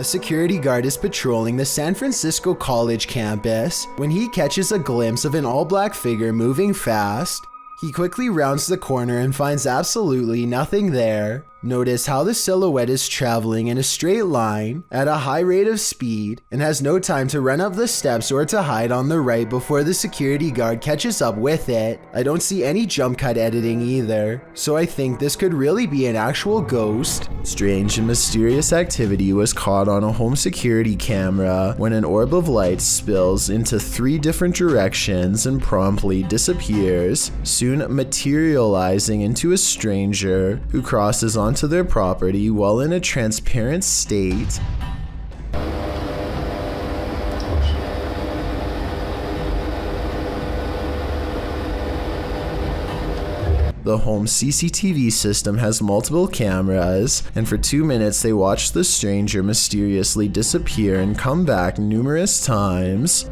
A security guard is patrolling the San Francisco College campus when he catches a glimpse of an all-black figure moving fast. He quickly rounds the corner and finds absolutely nothing there. Notice how the silhouette is traveling in a straight line at a high rate of speed and has no time to run up the steps or to hide on the right before the security guard catches up with it. I don't see any jump cut editing either, so I think this could really be an actual ghost. Strange and mysterious activity was caught on a home security camera when an orb of light spills into 3 different directions and promptly disappears, soon materializing into a stranger who crosses onto their property while in a transparent state. The home CCTV system has multiple cameras, and for 2 minutes they watch the stranger mysteriously disappear and come back numerous times.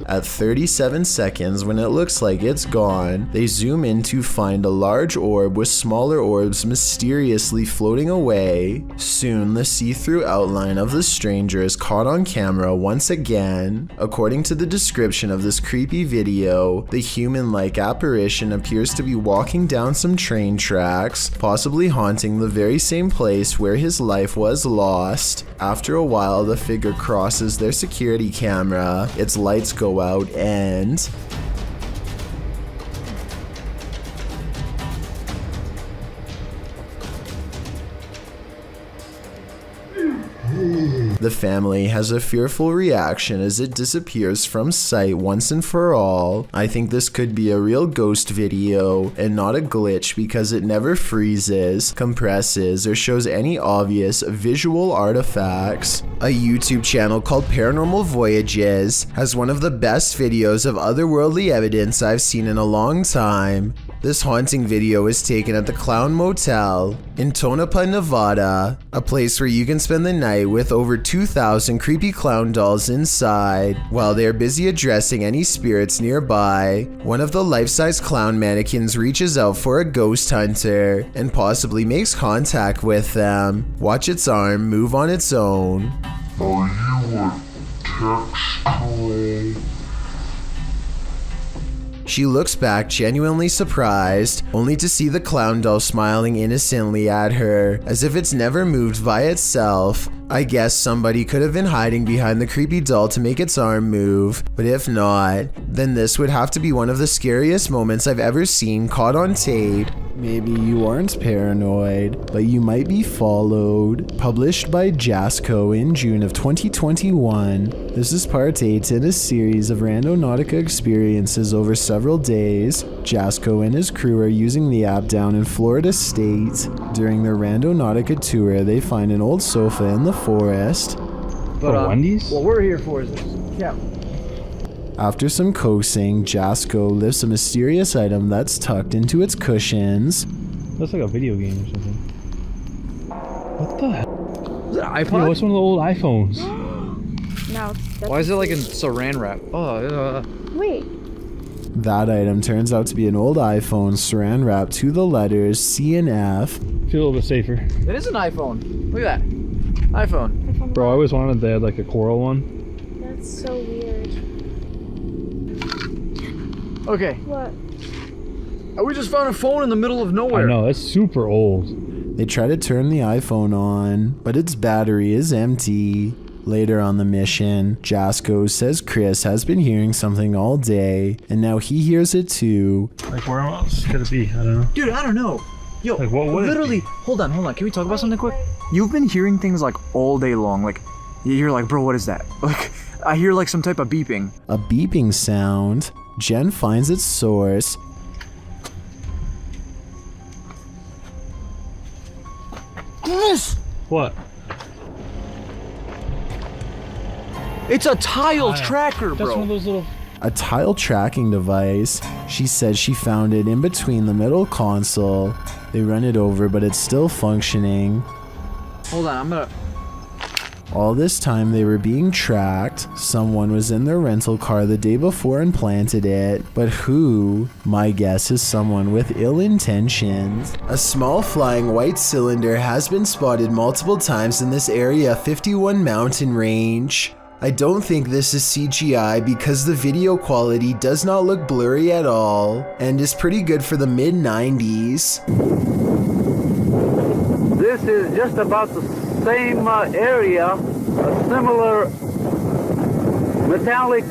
At 37 seconds, when it looks like it's gone, they zoom in to find a large orb with smaller orbs mysteriously floating away. Soon, the see-through outline of the stranger is caught on camera once again. According to the description of this creepy video, the human-like apparition appears to be walking down some train tracks, possibly haunting the very same place where his life was lost. After a while, the figure crosses their security camera, its lights go out, and the family has a fearful reaction as it disappears from sight once and for all. I think this could be a real ghost video and not a glitch because it never freezes, compresses, or shows any obvious visual artifacts. A YouTube channel called Paranormal Voyages has one of the best videos of otherworldly evidence I've seen in a long time. This haunting video was taken at the Clown Motel in Tonopah, Nevada, a place where you can spend the night with over 2,000 creepy clown dolls inside. While they're busy addressing any spirits nearby, one of the life-size clown mannequins reaches out for a ghost hunter and possibly makes contact with them. Watch its arm move on its own. Are you a textual? She looks back genuinely surprised, only to see the clown doll smiling innocently at her, as if it's never moved by itself. I guess somebody could have been hiding behind the creepy doll to make its arm move, but if not, then this would have to be one of the scariest moments I've ever seen caught on tape. Maybe you aren't paranoid, but you might be followed. Published by Jasco in June of 2021. This is part 8 in a series of Rando Nautica experiences over several days. Jasco and his crew are using the app down in Florida State. During their Rando Nautica tour, they find an old sofa in the forest. But, Wendy's? What we're here for is this. Yeah. After some coaxing, Jasco lifts a mysterious item that's tucked into its cushions. That's like a video game or something. What the hell? Is it an iPod? Yeah, what's one of the old iPhones? No. Why is it like in saran wrap? Oh, Wait. That item turns out to be an old iPhone saran wrapped to the letters C and F. Feel a little bit safer. It is an iPhone. Look at that. iPhone. Bro, I always wanted they had like a coral one. That's so weird. Okay. What? We just found a phone in the middle of nowhere. I know, that's super old. They try to turn the iPhone on, but its battery is empty. Later on the mission, Jasco says Chris has been hearing something all day, and now he hears it too. Like, where else could it be? I don't know. Dude, I don't know. Yo, like, what would literally, hold on. Can we talk about something quick? You've been hearing things like all day long. Like, you're like, bro, what is that? Like, I hear like some type of beeping. A beeping sound. Jen finds its source. Chris! What? It's a tile tracker, bro. That's one of those little... A tile tracking device. She said she found it in between the middle console. They run it over, but it's still functioning. Hold on, I'm gonna... All this time they were being tracked. Someone was in their rental car the day before and planted it. But who? My guess is someone with ill intentions. A small flying white cylinder has been spotted multiple times in this area 51 mountain range. I don't think this is CGI because the video quality does not look blurry at all and is pretty good for the mid-90s. This is just about the same area, a similar metallic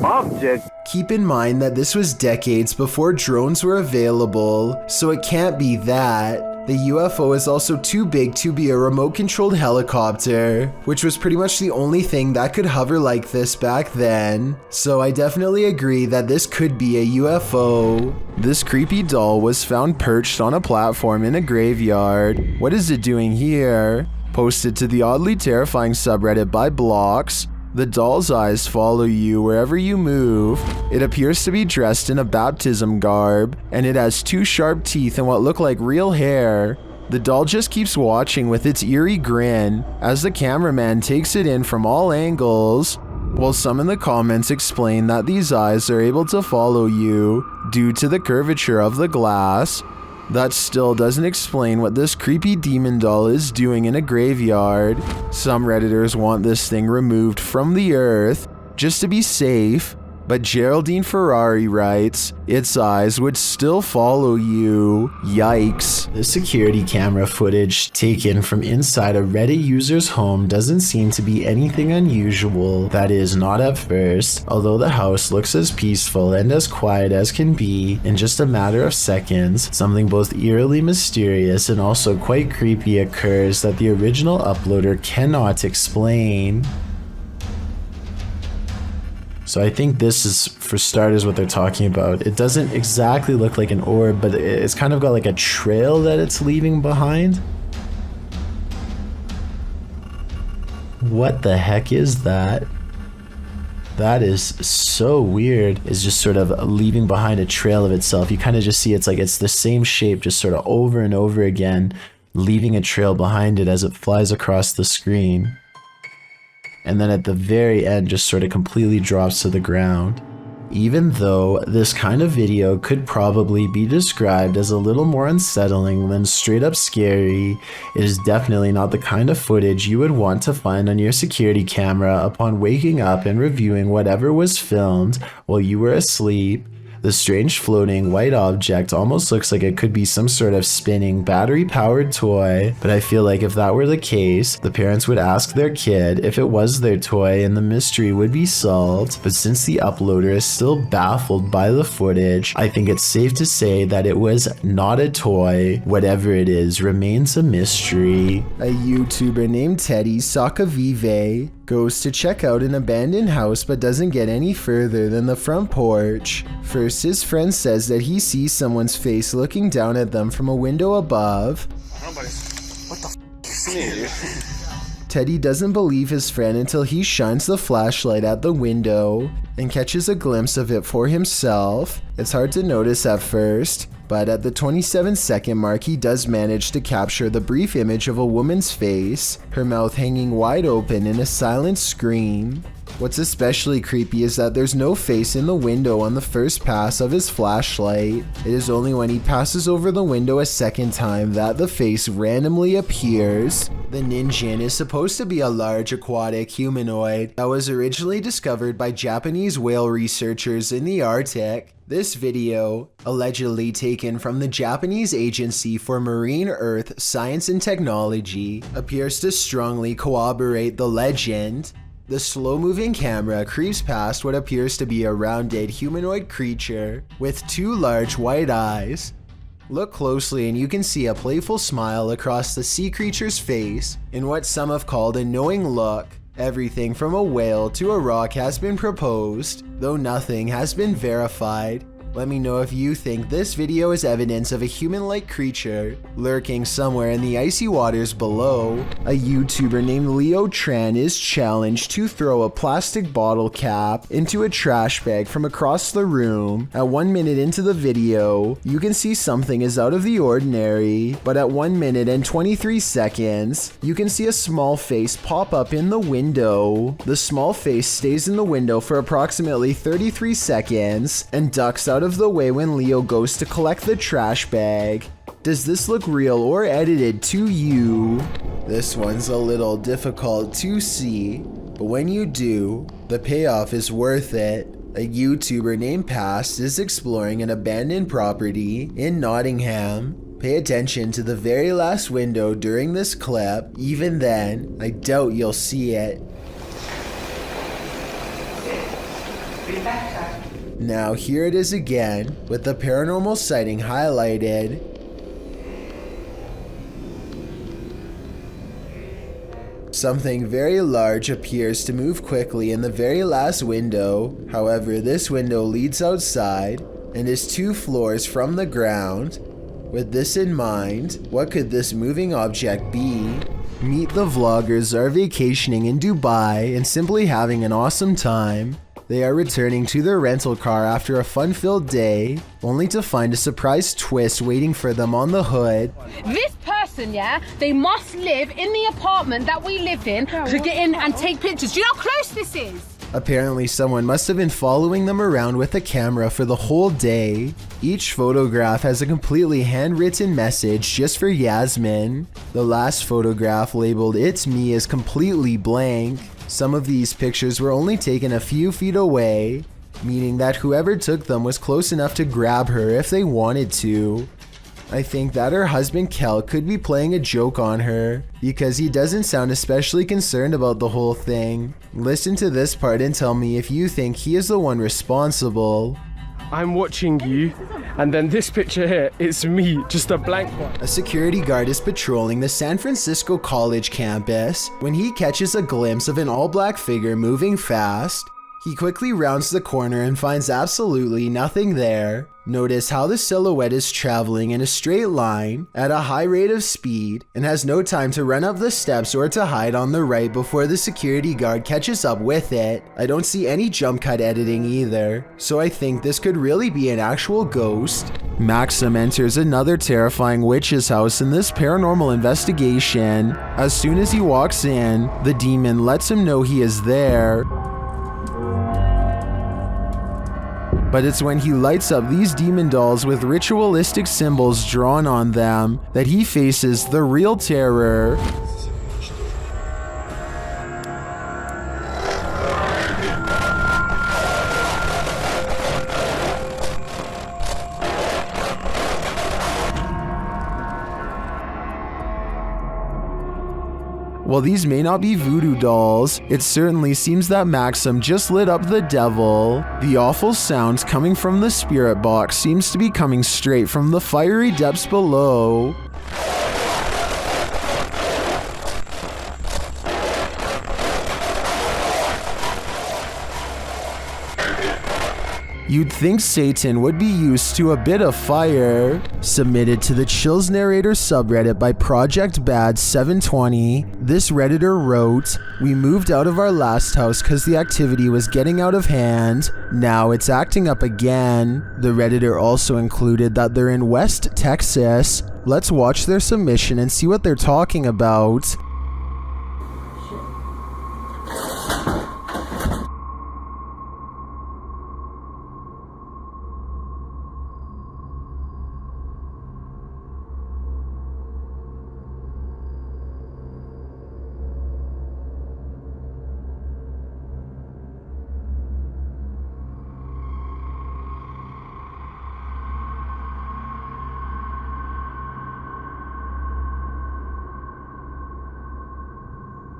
object. Keep in mind that this was decades before drones were available, so it can't be that. The UFO is also too big to be a remote-controlled helicopter, which was pretty much the only thing that could hover like this back then. So I definitely agree that this could be a UFO. This creepy doll was found perched on a platform in a graveyard. What is it doing here? Posted to the oddly terrifying subreddit by Blocks. The doll's eyes follow you wherever you move. It appears to be dressed in a baptism garb, and it has 2 sharp teeth and what look like real hair. The doll just keeps watching with its eerie grin as the cameraman takes it in from all angles, while some in the comments explain that these eyes are able to follow you due to the curvature of the glass. That still doesn't explain what this creepy demon doll is doing in a graveyard. Some Redditors want this thing removed from the earth just to be safe, but Geraldine Ferrari writes, its eyes would still follow you. Yikes. The security camera footage taken from inside a Reddit user's home doesn't seem to be anything unusual. That is, not at first, although the house looks as peaceful and as quiet as can be. In just a matter of seconds, something both eerily mysterious and also quite creepy occurs that the original uploader cannot explain. So I think this is, for starters, what they're talking about. It doesn't exactly look like an orb, but it's kind of got like a trail that it's leaving behind. What the heck is that? That is so weird. It's just sort of leaving behind a trail of itself. You kind of just see it's the same shape, just sort of over and over again, leaving a trail behind it as it flies across the screen. And then at the very end just sort of completely drops to the ground. Even though this kind of video could probably be described as a little more unsettling than straight up scary, it is definitely not the kind of footage you would want to find on your security camera upon waking up and reviewing whatever was filmed while you were asleep. The strange floating white object almost looks like it could be some sort of spinning battery-powered toy, but I feel like if that were the case, the parents would ask their kid if it was their toy and the mystery would be solved. But since the uploader is still baffled by the footage, I think it's safe to say that it was not a toy. Whatever it is remains a mystery. A YouTuber named Teddy Sakavive goes to check out an abandoned house but doesn't get any further than the front porch. First, his friend says that he sees someone's face looking down at them from a window above. What the f is Teddy doesn't believe his friend until he shines the flashlight at the window and catches a glimpse of it for himself. It's hard to notice at first, but at the 27-second mark he does manage to capture the brief image of a woman's face, her mouth hanging wide open in a silent scream. What's especially creepy is that there's no face in the window on the first pass of his flashlight. It is only when he passes over the window a second time that the face randomly appears. The Ninjin is supposed to be a large aquatic humanoid that was originally discovered by Japanese whale researchers in the Arctic. This video, allegedly taken from the Japanese Agency for Marine Earth Science and Technology, appears to strongly corroborate the legend. The slow-moving camera creeps past what appears to be a rounded humanoid creature with 2 large white eyes. Look closely and you can see a playful smile across the sea creature's face in what some have called a knowing look. Everything from a whale to a rock has been proposed, though nothing has been verified. Let me know if you think this video is evidence of a human-like creature lurking somewhere in the icy waters below. A YouTuber named Leo Tran is challenged to throw a plastic bottle cap into a trash bag from across the room. At 1 minute into the video, you can see something is out of the ordinary, but at 1 minute and 23 seconds, you can see a small face pop up in the window. The small face stays in the window for approximately 33 seconds and ducks out of the way when Leo goes to collect the trash bag. Does this look real or edited to you? This one's a little difficult to see, but when you do, the payoff is worth it. A YouTuber named Past is exploring an abandoned property in Nottingham. Pay attention to the very last window during this clip. Even then, I doubt you'll see it. Now here it is again, with the paranormal sighting highlighted. Something very large appears to move quickly in the very last window. However, this window leads outside and is 2 floors from the ground. With this in mind, what could this moving object be? Meet the vloggers are vacationing in Dubai and simply having an awesome time. They are returning to their rental car after a fun-filled day, only to find a surprise twist waiting for them on the hood. This person, yeah, they must live in the apartment that we live in to get in and take pictures. Do you know how close this is? Apparently someone must have been following them around with a camera for the whole day. Each photograph has a completely handwritten message just for Yasmin. The last photograph, labeled "It's Me," is completely blank. Some of these pictures were only taken a few feet away, meaning that whoever took them was close enough to grab her if they wanted to. I think that her husband Kel could be playing a joke on her, because he doesn't sound especially concerned about the whole thing. Listen to this part and tell me if you think he is the one responsible. I'm watching you, and then this picture here, it's me, just a blank one. A security guard is patrolling the San Francisco College campus when he catches a glimpse of an all-black figure moving fast. He quickly rounds the corner and finds absolutely nothing there. Notice how the silhouette is traveling in a straight line at a high rate of speed and has no time to run up the steps or to hide on the right before the security guard catches up with it. I don't see any jump cut editing either, so I think this could really be an actual ghost. Maxim enters another terrifying witch's house in this paranormal investigation. As soon as he walks in, the demon lets him know he is there. But it's when he lights up these demon dolls with ritualistic symbols drawn on them that he faces the real terror. While these may not be voodoo dolls, it certainly seems that Maxim just lit up the devil. The awful sound coming from the spirit box seems to be coming straight from the fiery depths below. You'd think Satan would be used to a bit of fire. Submitted to the Chills Narrator subreddit by Project Bad 720, this redditor wrote, "We moved out of our last house cause the activity was getting out of hand. Now it's acting up again." The redditor also included that they're in West Texas. Let's watch their submission and see what they're talking about.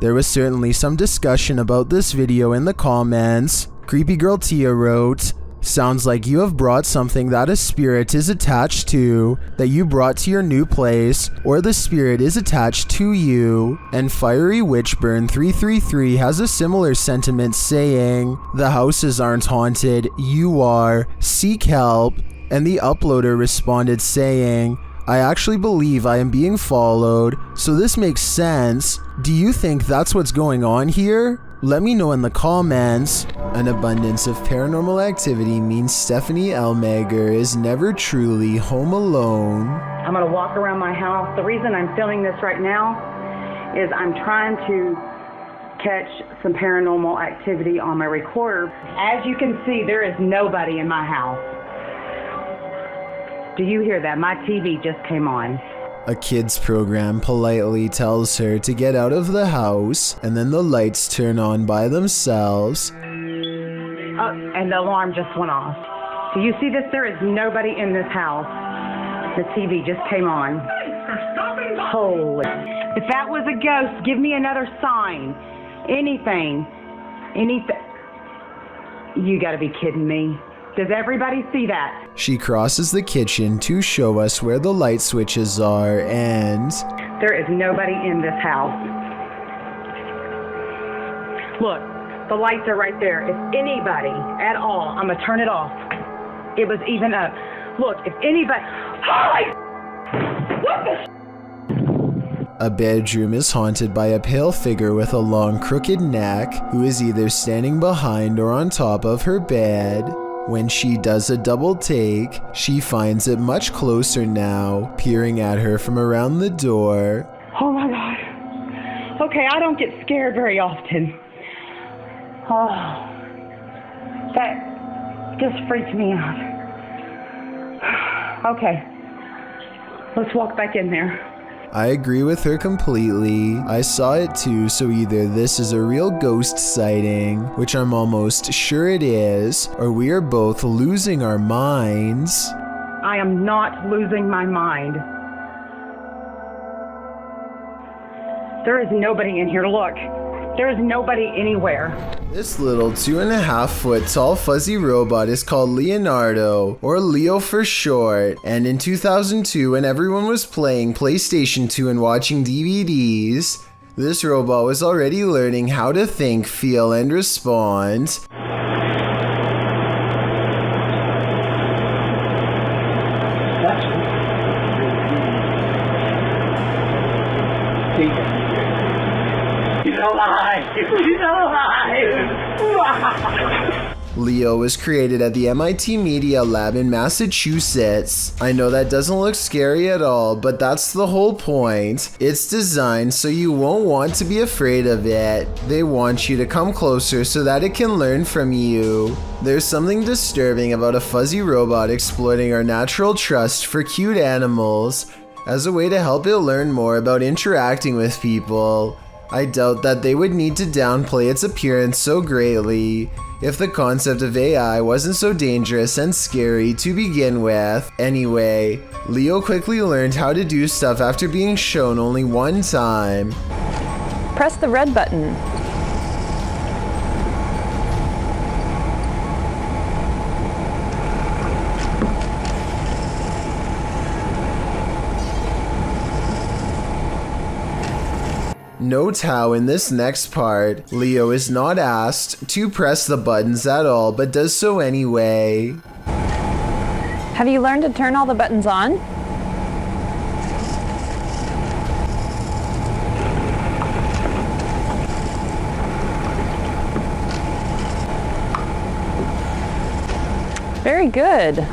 There was certainly some discussion about this video in the comments. Creepy Girl Tia wrote, Sounds like you have brought something that a spirit is attached to, that you brought to your new place, or the spirit is attached to you. And Fiery Witchburn 333 has a similar sentiment saying, the houses aren't haunted, you are, seek help. And the uploader responded saying, I actually believe I am being followed, so this makes sense. Do you think that's what's going on here? Let me know in the comments. An abundance of paranormal activity means Stephanie Elmager is never truly home alone. I'm gonna walk around my house. The reason I'm filming this right now is I'm trying to catch some paranormal activity on my recorder. As you can see, there is nobody in my house. Do you hear that? My TV just came on. A kids program politely tells her to get out of the house, and then the lights turn on by themselves. And the alarm just went off. Do you see this? There is nobody in this house. The TV just came on. Holy. If that was a ghost, give me another sign. Anything. You gotta be kidding me. Does everybody see that? She crosses the kitchen to show us where the light switches are, and there is nobody in this house. Look, the lights are right there. If anybody at all, I'm gonna turn it off. It was even up. Look, if anybody, holy, what the? A bedroom is haunted by a pale figure with a long crooked neck who is either standing behind or on top of her bed. When she does a double take, she finds it much closer now, peering at her from around the door. Oh my God. Okay, I don't get scared very often. Oh, that just freaked me out. Okay, let's walk back in there. I agree with her completely. I saw it too, so either this is a real ghost sighting, which I'm almost sure it is, or we are both losing our minds. I am not losing my mind. There is nobody in here. Look, there is nobody anywhere. This little 2.5 foot tall fuzzy robot is called Leonardo, or Leo for short, and in 2002 when everyone was playing PlayStation 2 and watching DVDs, this robot was already learning how to think, feel, and respond. Leo was created at the MIT Media Lab in Massachusetts. I know that doesn't look scary at all, but that's the whole point. It's designed so you won't want to be afraid of it. They want you to come closer so that it can learn from you. There's something disturbing about a fuzzy robot exploiting our natural trust for cute animals as a way to help it learn more about interacting with people. I doubt that they would need to downplay its appearance so greatly if the concept of AI wasn't so dangerous and scary to begin with. Anyway, Leo quickly learned how to do stuff after being shown only one time. Press the red button. Note how in this next part, Leo is not asked to press the buttons at all, but does so anyway. Have you learned to turn all the buttons on? Very good.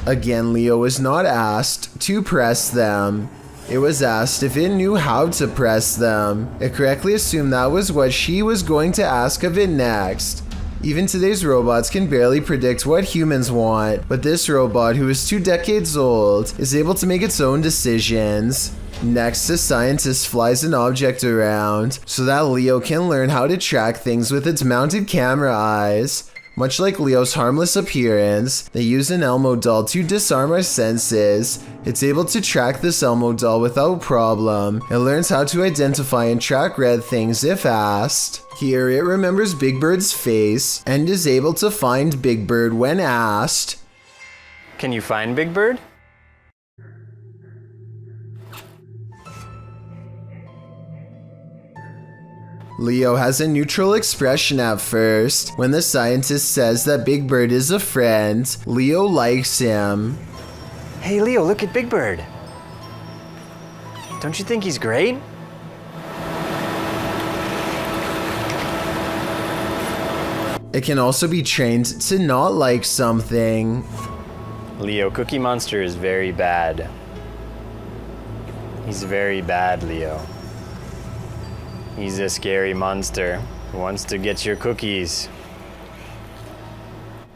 Again, Leo was not asked to press them. It was asked if it knew how to press them. It correctly assumed that was what she was going to ask of it next. Even today's robots can barely predict what humans want, but this robot, who is 2 decades old, is able to make its own decisions. Next, a scientist flies an object around so that Leo can learn how to track things with its mounted camera eyes. Much like Leo's harmless appearance, they use an Elmo doll to disarm our senses. It's able to track this Elmo doll without problem. It learns how to identify and track red things if asked. Here it remembers Big Bird's face and is able to find Big Bird when asked. Can you find Big Bird? Leo has a neutral expression at first. When the scientist says that Big Bird is a friend, Leo likes him. Hey Leo, look at Big Bird. Don't you think he's great? It can also be trained to not like something. Leo, Cookie Monster is very bad. He's very bad, Leo. He's a scary monster who wants to get your cookies.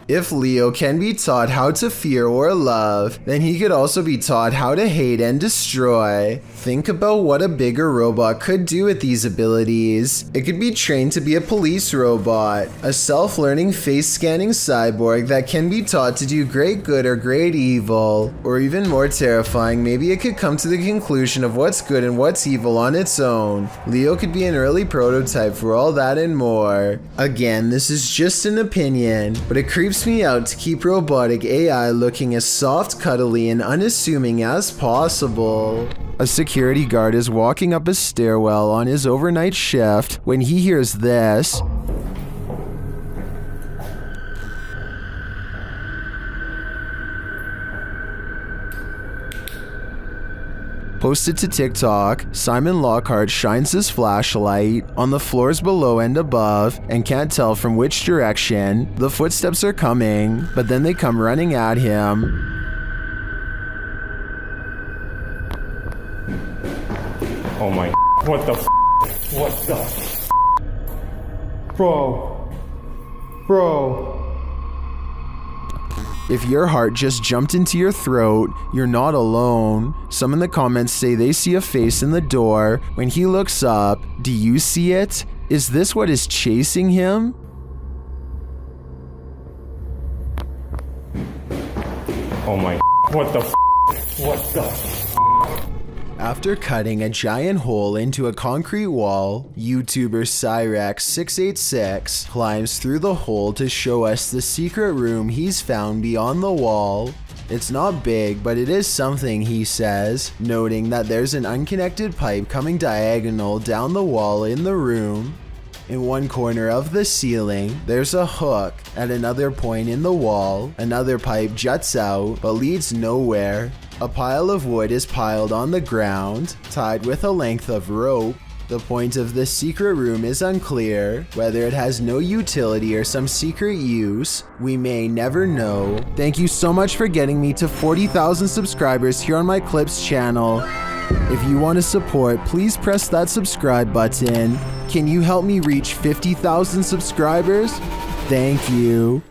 If Leo can be taught how to fear or love, then he could also be taught how to hate and destroy. Think about what a bigger robot could do with these abilities. It could be trained to be a police robot, a self-learning face-scanning cyborg that can be taught to do great good or great evil. Or even more terrifying, maybe it could come to the conclusion of what's good and what's evil on its own. Leo could be an early prototype for all that and more. Again, this is just an opinion, but it creeps me out to keep robotic AI looking as soft, cuddly, and unassuming as possible. A security guard is walking up a stairwell on his overnight shift when he hears this. Posted to TikTok, Simon Lockhart shines his flashlight on the floors below and above and can't tell from which direction the footsteps are coming, but then they come running at him. Oh my, what the what the Bro. If your heart just jumped into your throat, you're not alone. Some in the comments say they see a face in the door. When he looks up, do you see it? Is this what is chasing him? Oh my, what the After cutting a giant hole into a concrete wall, YouTuber Cyrex686 climbs through the hole to show us the secret room he's found beyond the wall. It's not big, but it is something, he says, noting that there's an unconnected pipe coming diagonal down the wall in the room. In one corner of the ceiling, there's a hook. At another point in the wall, another pipe juts out but leads nowhere. A pile of wood is piled on the ground, tied with a length of rope. The point of this secret room is unclear. Whether it has no utility or some secret use, we may never know. Thank you so much for getting me to 40,000 subscribers here on my Clips channel. If you want to support, please press that subscribe button. Can you help me reach 50,000 subscribers? Thank you.